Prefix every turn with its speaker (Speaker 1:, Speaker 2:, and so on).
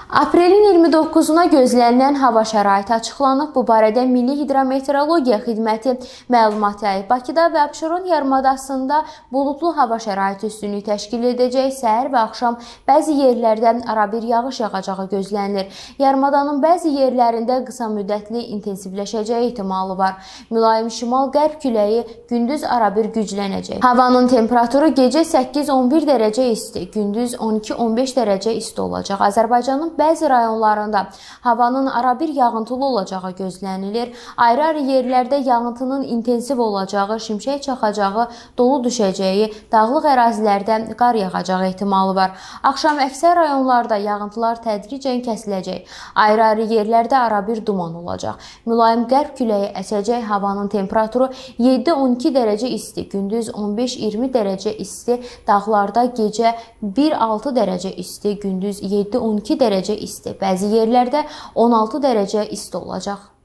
Speaker 1: Aprelin 29-una gözlənilən hava şəraiti açıqlanıb. Bu barədə Milli Hidrometeorologiya Xidməti məlumat yayıb. Bakıda və Abşeron yarımadasında buludlu hava şəraiti üstünlük təşkil edəcək. Səhər və axşam bəzi yerlərdən arabir yağış yağacağı gözlənilir. Yarımadanın bəzi yerlərində qısa müddətli intensivləşəcəyi ehtimalı var. Mülayim şimal-qərb küləyi gündüz arabir güclənəcək. Havanın temperaturu gecə 8-11 dərəcə isti, gündüz 12-15 dərəcə isti olacaq. Azərbaycanın bəzi rayonlarında havanın arabir yağıntılı olacağı gözlənilir. Ayrı-ayrı yerlərdə yağıntının intensiv olacağı, şimşək çaxacağı, dolu düşəcəyi, dağlıq ərazilərdə qar yağacağı ehtimalı var. Axşam əksər rayonlarda yağıntılar tədricən kəsiləcək. Ayrı-ayrı yerlərdə arabir duman olacaq. Mülayim qərb küləyi əsəcək. Havanın temperaturu 7-12 dərəcə isti, gündüz 15-20 dərəcə isti, dağlarda gecə 1-6 dərəcə isti, gündüz 7-12 dərəcə isti. Bəzi yerlərdə 16 dərəcə isti olacaq.